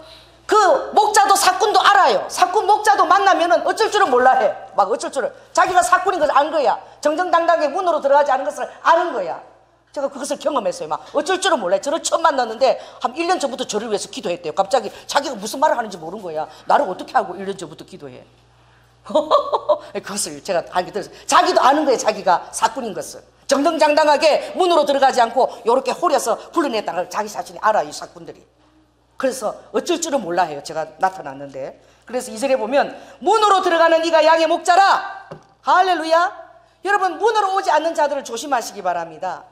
그 목자도 사꾼도 알아요. 사꾼 목자도 만나면은 어쩔 줄은 몰라 해. 막 어쩔 줄은. 자기가 사꾼인 것을 안 거야. 정정당당하게 문으로 들어가지 않은 것을 아는 거야. 제가 그것을 경험했어요. 막 어쩔 줄은 몰라요. 저를 처음 만났는데 한 1년 전부터 저를 위해서 기도했대요. 갑자기 자기가 무슨 말을 하는지 모르는 거야. 나를 어떻게 알고 1년 전부터 기도해. 그것을 제가 알게 됐어요. 자기도 아는 거예요. 자기가 사꾼인 것을. 정정당당하게 문으로 들어가지 않고 이렇게 호려서 불러냈다는 걸 자기 자신이 알아요. 이 사꾼들이. 그래서 어쩔 줄은 몰라 해요. 제가 나타났는데. 그래서 2절에 보면 문으로 들어가는 이가 양의 목자라. 할렐루야. 여러분 문으로 오지 않는 자들을 조심하시기 바랍니다.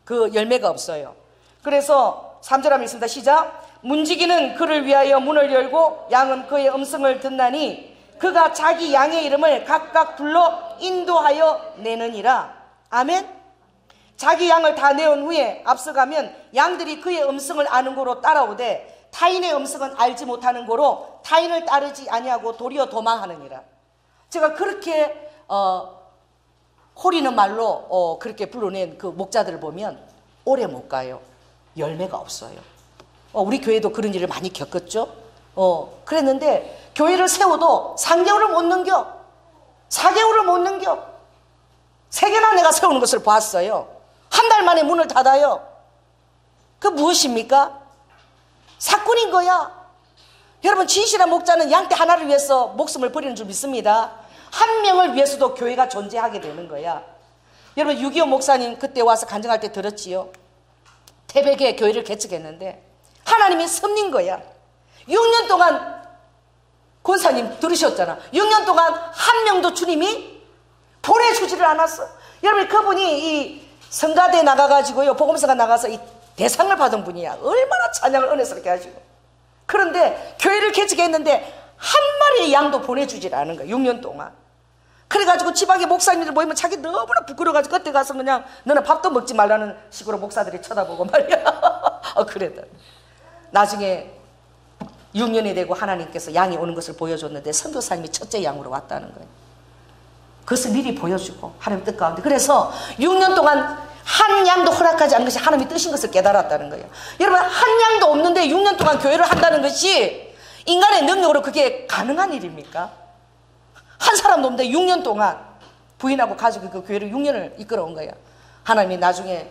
그 열매가 없어요. 그래서 3절 하면 있습니다. 시작. 문지기는 그를 위하여 문을 열고 양은 그의 음성을 듣나니 그가 자기 양의 이름을 각각 불러 인도하여 내느니라. 아멘. 자기 양을 다 내온 후에 앞서가면 양들이 그의 음성을 아는 고로 따라오되 타인의 음성은 알지 못하는 고로 타인을 따르지 아니하고 도리어 도망하느니라. 제가 그렇게 호리는 말로 그렇게 불러낸 그 목자들을 보면 오래 못 가요. 열매가 없어요. 우리 교회도 그런 일을 많이 겪었죠. 그랬는데 교회를 세워도 3개월을 못 넘겨. 4개월을 못 넘겨. 3개나 내가 세우는 것을 봤어요. 한 달 만에 문을 닫아요. 그 무엇입니까? 사꾼인 거야. 여러분 진실한 목자는 양떼 하나를 위해서 목숨을 버리는 줄 믿습니다. 한 명을 위해서도 교회가 존재하게 되는 거야. 여러분 6.25 목사님 그때 와서 간증할 때 들었지요. 태백에 교회를 개척했는데 하나님이 섭린 거야. 6년 동안 권사님 들으셨잖아. 6년 동안 한 명도 주님이 보내주지를 않았어. 여러분 그분이 이 성가대에 나가가지고요 복음서가 나가서 이 대상을 받은 분이야. 얼마나 찬양을 은혜스럽게 하시고. 그런데 교회를 개척했는데 한 마리의 양도 보내주질 않은 거야. 6년 동안. 그래가지고 지방의 목사님들 모이면 자기 너무나 부끄러워가지고 그때 가서 그냥 너는 밥도 먹지 말라는 식으로 목사들이 쳐다보고 말이야. 그랬다. 나중에 6년이 되고 하나님께서 양이 오는 것을 보여줬는데 선교사님이 첫째 양으로 왔다는 거예요. 그것을 미리 보여주고 하나님 뜻 가운데. 그래서 6년 동안 한 양도 허락하지 않은 것이 하나님의 뜻인 것을 깨달았다는 거예요. 여러분 한 양도 없는데 6년 동안 교회를 한다는 것이 인간의 능력으로 그게 가능한 일입니까? 한 사람도 없는데 6년 동안 부인하고 가족이 그 교회를 6년을 이끌어온 거예요. 하나님이 나중에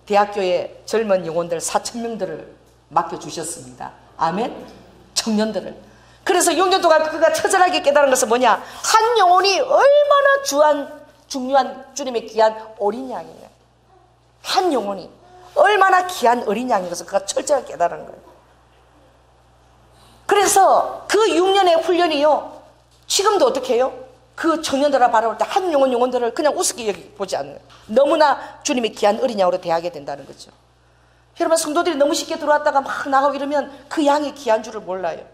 대학교에 젊은 영혼들 4,000명들을 맡겨주셨습니다. 아멘. 청년들을. 그래서 6년 동안 그가 처절하게 깨달은 것은 뭐냐? 한 영혼이 얼마나 중요한 주님의 귀한 어린 양이에요. 한 영혼이 얼마나 귀한 어린 양인 것을 그가 철저하게 깨달은 거예요. 그래서 그 6년의 훈련이요 지금도 어떻게 해요? 그 청년들을 바라볼 때 한 영혼들을 그냥 우습게 보지 않는 거예요. 너무나 주님의 귀한 어린 양으로 대하게 된다는 거죠. 여러분 성도들이 너무 쉽게 들어왔다가 막 나가고 이러면 그 양이 귀한 줄을 몰라요.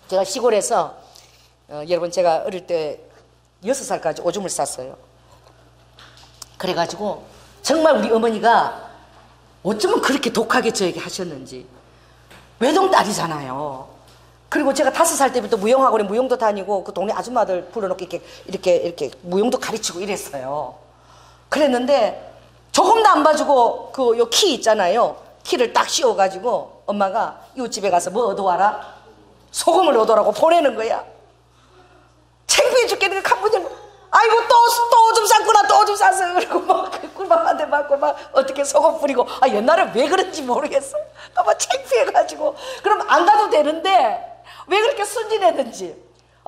제가 시골에서 여러분 제가 어릴 때 6살까지 오줌을 쌌어요. 그래가지고 정말 우리 어머니가 어쩌면 그렇게 독하게 저에게 하셨는지. 외동딸이잖아요. 그리고 제가 5살 때부터 무용학원에 무용도 다니고 그 동네 아줌마들 불러놓고 이렇게 무용도 가르치고 이랬어요. 그랬는데 조금도 안 봐주고 그 요 키 있잖아요. 키를 딱 씌워가지고 엄마가 이웃집에 가서 뭐 얻어와라? 소금을 얻어라고 보내는 거야. 창피해 죽겠는 거 간부님. 아이고 또 오줌 쌌구나. 또 오줌 쌌어요. 그리고 막 꿀밤한테 맞고 막 어떻게 소금 뿌리고. 옛날에 왜 그런지 모르겠어. 막 창피해가지고. 그럼 안 가도 되는데 왜 그렇게 순진해든지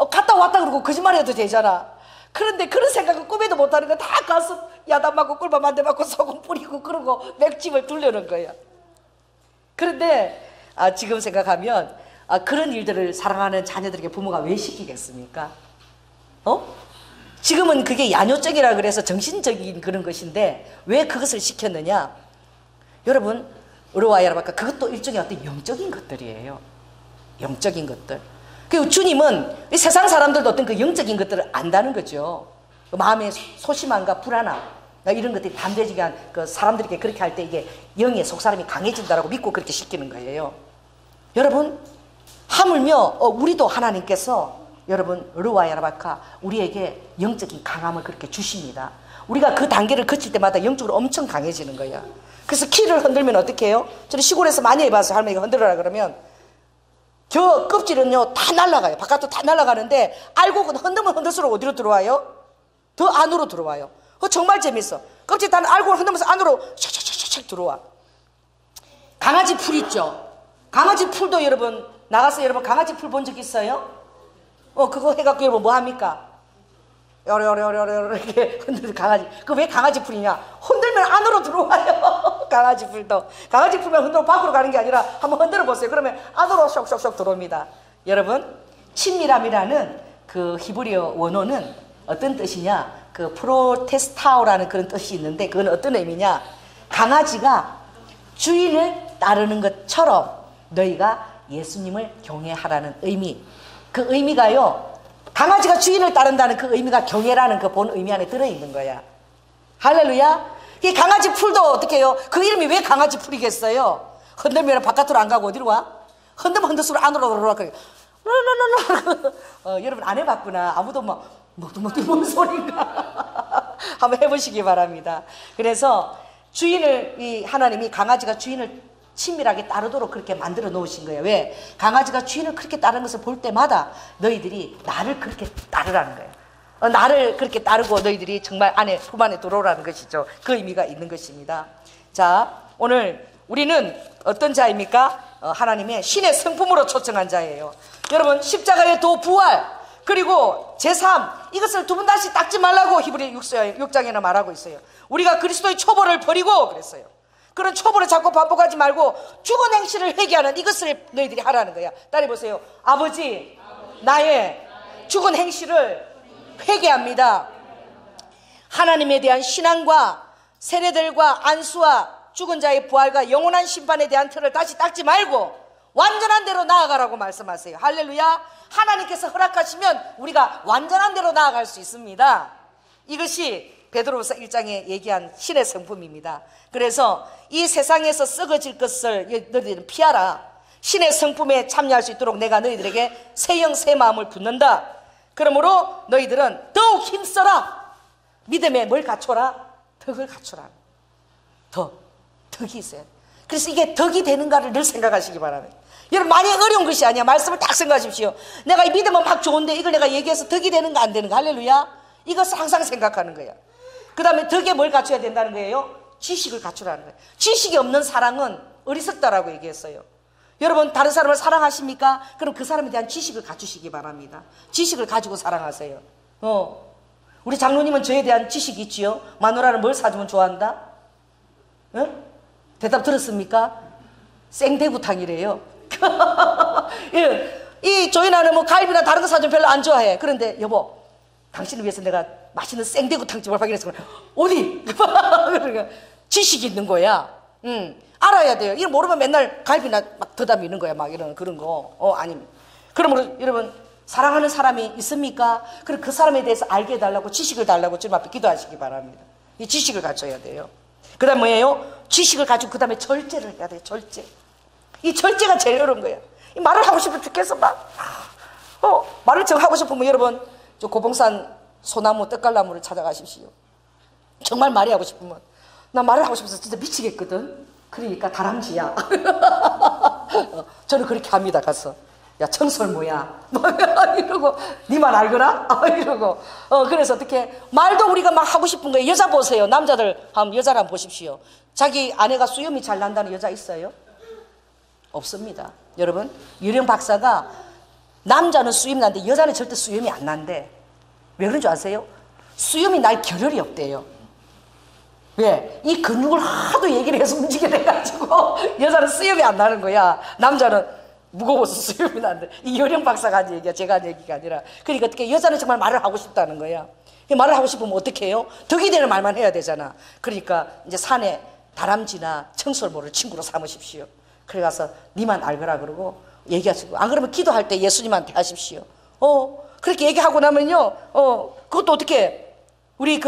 갔다 왔다 그러고 거짓말해도 되잖아. 그런데 그런 생각은 꿈에도 못하는 거 다 가서 야단 맞고 꿀밤 한 대 맞고 소금 뿌리고 그러고 맥집을 두려는 거야. 그런데 지금 생각하면 그런 일들을 사랑하는 자녀들에게 부모가 왜 시키겠습니까? 지금은 그게 야뇨증이라 그래서 정신적인 그런 것인데 왜 그것을 시켰느냐? 여러분, 의로와 야라바카 그것도 일종의 어떤 영적인 것들이에요. 영적인 것들. 그리고 주님은 이 세상 사람들도 어떤 그 영적인 것들을 안다는 거죠. 마음의 소심함과 불안함 이런 것들이 담대지게 한 그 사람들에게 그렇게 할 때 이게 영의 속사람이 강해진다라고 믿고 그렇게 시키는 거예요. 여러분, 하물며 우리도 하나님께서 여러분 의로와 야라바카 우리에게 영적인 강함을 그렇게 주십니다. 우리가 그 단계를 거칠 때마다 영적으로 엄청 강해지는 거야. 그래서 키를 흔들면 어떻게 해요? 저는 시골에서 많이 해봐서 할머니가 흔들어라 그러면 저 껍질은요 다 날아가요. 바깥으로 다 날아가는데 알고 흔들면 흔들수록 어디로 들어와요? 더 안으로 들어와요. 정말 재밌어. 껍질 다 알고 흔들면서 안으로 샥샥샥샥 들어와. 강아지 풀 있죠? 강아지 풀도 여러분 나가서 여러분 강아지 풀 본 적 있어요? 그거 해갖고 여러분 뭐 합니까? 요래 이렇게 흔들면 강아지. 그 왜 강아지 풀이냐? 흔들면 안으로 들어와요. 강아지 풀도. 강아지 풀만 흔들어 밖으로 가는 게 아니라 한번 흔들어 보세요. 그러면 안으로 쏙쏙쏙 들어옵니다. 여러분, 친밀함이라는 그 히브리어 원어는 어떤 뜻이냐? 그 프로테스타오라는 그런 뜻이 있는데 그건 어떤 의미냐? 강아지가 주인을 따르는 것처럼 너희가 예수님을 경외하라는 의미. 그 의미가요. 강아지가 주인을 따른다는 그 의미가 경외라는 그 본 의미 안에 들어있는 거야. 할렐루야. 이 강아지 풀도 어떻게 해요? 그 이름이 왜 강아지 풀이겠어요? 흔들면 바깥으로 안 가고 어디로 와? 흔들면 흔들수록 안으로 들어와. 여러분 안 해봤구나. 아무도 뭔 소리인가. 한번 해보시기 바랍니다. 그래서 주인을 하나님이 강아지가 주인을 친밀하게 따르도록 그렇게 만들어 놓으신 거예요. 왜? 강아지가 주인을 그렇게 따르는 것을 볼 때마다 너희들이 나를 그렇게 따르라는 거예요. 나를 그렇게 따르고 너희들이 정말 품 안에 들어오라는 것이죠. 그 의미가 있는 것입니다. 자, 오늘 우리는 어떤 자입니까? 하나님의 신의 성품으로 초청한 자예요. 여러분, 십자가의 도 부활 그리고 제3 이것을 두 번 다시 닦지 말라고 히브리 6장에는 말하고 있어요. 우리가 그리스도의 초벌을 버리고 그랬어요. 그런 초벌을 자꾸 반복하지 말고 죽은 행실을 회개하는 이것을 너희들이 하라는 거야. 따라해 보세요. 아버지, 나의 죽은 행실을 회개합니다. 하나님에 대한 신앙과 세례들과 안수와 죽은 자의 부활과 영원한 심판에 대한 틀을 다시 닦지 말고 완전한 대로 나아가라고 말씀하세요. 할렐루야. 하나님께서 허락하시면 우리가 완전한 대로 나아갈 수 있습니다. 이것이 베드로후서 1장에 얘기한 신의 성품입니다. 그래서 이 세상에서 썩어질 것을 너희들은 피하라. 신의 성품에 참여할 수 있도록 내가 너희들에게 새 영 새 마음을 붓는다. 그러므로 너희들은 더욱 힘써라. 믿음에 뭘 갖춰라? 덕을 갖춰라. 덕이 있어요. 그래서 이게 덕이 되는가를 늘 생각하시기 바랍니다. 여러분, 많이 어려운 것이 아니야. 말씀을 딱 생각하십시오. 내가 이 믿음은 막 좋은데 이걸 내가 얘기해서 덕이 되는가 안 되는가. 할렐루야. 이것을 항상 생각하는 거야. 그 다음에 덕에 뭘 갖춰야 된다는 거예요? 지식을 갖추라는 거예요. 지식이 없는 사랑은 어리석다라고 얘기했어요. 여러분, 다른 사람을 사랑하십니까? 그럼 그 사람에 대한 지식을 갖추시기 바랍니다. 지식을 가지고 사랑하세요. 우리 장로님은 저에 대한 지식이 있지요? 마누라는 뭘 사주면 좋아한다? 대답 들었습니까? 생대구탕이래요. 이 조이나는 뭐 갈비나 다른 거 사주면 별로 안 좋아해. 그런데 여보, 당신을 위해서 내가 맛있는 생대구탕집을 발견했으면 어디? 그러니까 지식이 있는 거야. 알아야 돼요. 이거 모르면 맨날 갈비나 막 더다 미는 거야. 막 이런 그런 거. 아닙니다. 그러므로 여러분, 사랑하는 사람이 있습니까? 그럼 그 사람에 대해서 알게 해달라고 지식을 달라고 주님 앞에 기도하시기 바랍니다. 이 지식을 갖춰야 돼요. 그 다음 뭐예요? 지식을 가지고 그 다음에 절제를 해야 돼요. 절제. 이 절제가 제일 어려운 거예요. 이 말을 하고 싶어 죽겠어 막. 말을 정 하고 싶으면 여러분 저 고봉산 소나무 떡갈나무를 찾아가십시오. 정말 말이 하고 싶으면. 나 말을 하고 싶어서 진짜 미치겠거든. 그러니까 다람쥐야. 저는 그렇게 합니다. 가서 야 청설 뭐야 이러고 니만 알거라 이러고 그래서 어떻게 말도 우리가 막 하고 싶은 거예요. 여자 보세요. 남자들 한번 여자를 한번 보십시오. 자기 아내가 수염이 잘 난다는 여자 있어요? 없습니다. 여러분, 유령 박사가 남자는 수염 난데 여자는 절대 수염이 안 난대. 왜 그런 줄 아세요? 수염이 날 겨를이 없대요. 왜? 이 근육을 하도 얘기를 해서 움직이게 돼가지고 여자는 수염이 안 나는 거야. 남자는 무거워서 수염이 난대. 이 요령 박사가 한 얘기야. 제가 한 얘기가 아니라. 그러니까 어떻게 여자는 정말 말을 하고 싶다는 거야. 말을 하고 싶으면 어떻게 해요? 덕이 되는 말만 해야 되잖아. 그러니까 이제 산에 다람쥐나 청설모를 친구로 삼으십시오. 그래 가서 니만 알거라 그러고 얘기하시고, 안 그러면 기도할 때 예수님한테 하십시오. 그렇게 얘기하고 나면요, 그것도 어떻게 해? 우리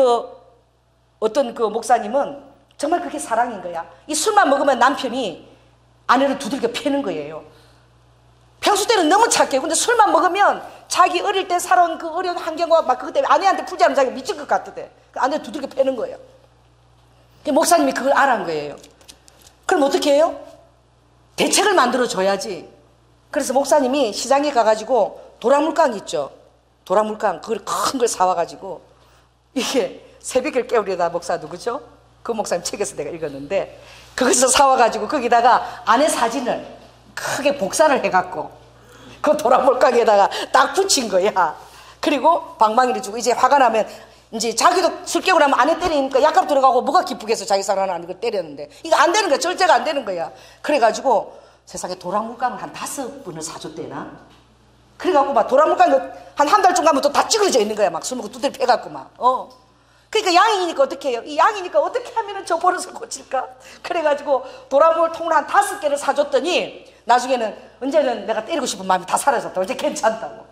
어떤 그 목사님은 정말 그게 사랑인 거야. 이 술만 먹으면 남편이 아내를 두들겨 패는 거예요. 평소 때는 너무 착해. 근데 술만 먹으면 자기 어릴 때 살아온 그 어려운 환경과 막 그것 때문에 아내한테 풀지 않으면 자기가 미칠 것 같대. 아내를 두들겨 패는 거예요. 목사님이 그걸 알아한 거예요. 그럼 어떻게 해요? 대책을 만들어 줘야지. 그래서 목사님이 시장에 가가지고 도랑물감 있죠. 도랑물감 그걸 큰 걸 사와가지고 이게 새벽을 깨우려다 목사 누구죠? 그 목사님 책에서 내가 읽었는데 그것을 사와가지고 거기다가 아내 사진을 크게 복사를 해갖고 그 도랑물감에다가 딱 붙인 거야. 그리고 방망이를 주고 이제 화가 나면 이제 자기도 술 깨고 나면 아내 때리니까 약값 들어가고 뭐가 기쁘겠어. 자기 사랑하는 걸 때렸는데 이거 안 되는 거야. 절제가 안 되는 거야. 그래가지고 세상에 도랑물감을 한 5번을 사줬대나? 그래갖고 막 도랑물감 한 달 정도 가면 또 다 찌그러져 있는 거야. 막 술 먹고 두드려 패갖고 막. 그러니까 양이니까 어떻게 해요? 이 양이니까 어떻게 하면 저 버릇을 고칠까? 그래가지고 도랑물 통을 한 5개를 사줬더니 나중에는 언제는 내가 때리고 싶은 마음이 다 사라졌다고. 이제 괜찮다고.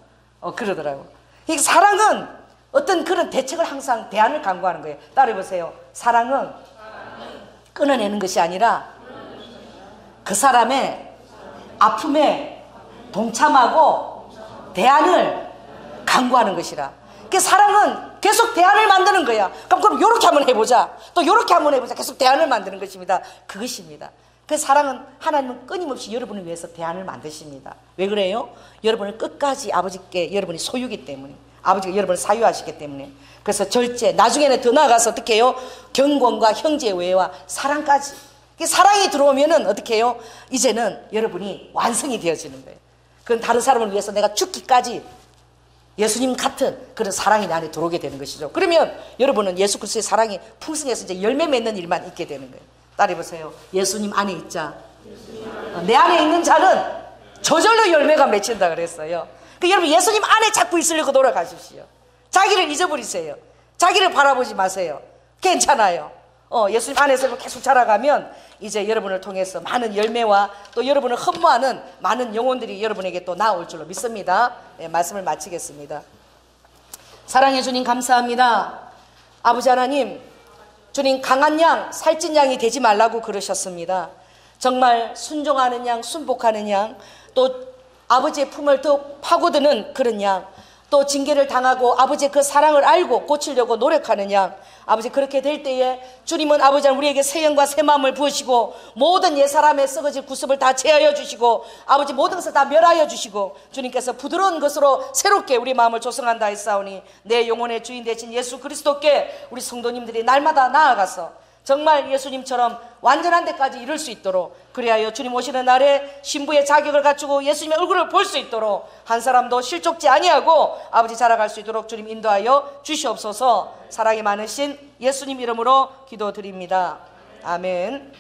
그러더라고. 이 사랑은 어떤 그런 대책을 항상 대안을 강구하는 거예요. 따라해보세요. 사랑은 끊어내는 것이 아니라 그 사람의 아픔에 동참하고 대안을 강구하는 것이라. 그 사랑은 계속 대안을 만드는 거야. 그럼 요렇게 한번 해보자. 또 요렇게 한번 해보자. 계속 대안을 만드는 것입니다. 그것입니다. 그 사랑은 하나님은 끊임없이 여러분을 위해서 대안을 만드십니다. 왜 그래요? 여러분을 끝까지 아버지께 여러분이 소유기 때문에, 아버지가 여러분을 사유하시기 때문에. 그래서 절제, 나중에는 더 나아가서 어떻게 해요? 경건과 형제외와 사랑까지. 사랑이 들어오면은 어떻게 해요? 이제는 여러분이 완성이 되어지는 거예요. 그건 다른 사람을 위해서 내가 죽기까지 예수님 같은 그런 사랑이 내 안에 들어오게 되는 것이죠. 그러면 여러분은 예수 그리스도의 사랑이 풍성해서 이제 열매 맺는 일만 있게 되는 거예요. 따라해보세요. 예수님 안에 있자. 내 안에 있는 자는 저절로 열매가 맺힌다 그랬어요. 여러분 예수님 안에 자꾸 있으려고 노력하십시오. 자기를 잊어버리세요. 자기를 바라보지 마세요. 괜찮아요. 예수님 안에서 계속 자라가면 이제 여러분을 통해서 많은 열매와 또 여러분을 흠모하는 많은 영혼들이 여러분에게 또 나올 줄로 믿습니다. 네, 말씀을 마치겠습니다. 사랑해 주님 감사합니다. 아버지 하나님, 주님 강한 양, 살찐 양이 되지 말라고 그러셨습니다. 정말 순종하는 양, 순복하는 양, 또 아버지의 품을 더욱 파고드는 그런 양, 또 징계를 당하고 아버지의 그 사랑을 알고 고치려고 노력하는 양, 아버지 그렇게 될 때에 주님은 아버지 우리에게 새 영과 새 마음을 부으시고 모든 옛사람의 썩어질 구습을 다 제하여 주시고 아버지 모든 것을 다 멸하여 주시고 주님께서 부드러운 것으로 새롭게 우리 마음을 조성한다 했사오니 내 영혼의 주인 되신 예수 그리스도께 우리 성도님들이 날마다 나아가서 정말 예수님처럼 완전한 데까지 이룰 수 있도록, 그리하여 주님 오시는 날에 신부의 자격을 갖추고 예수님의 얼굴을 볼 수 있도록 한 사람도 실족지 아니하고 아버지 자라갈 수 있도록 주님 인도하여 주시옵소서. 사랑이 많으신 예수님 이름으로 기도드립니다. 아멘.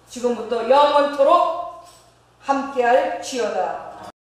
지금부터 영원토록 함께할 지어다.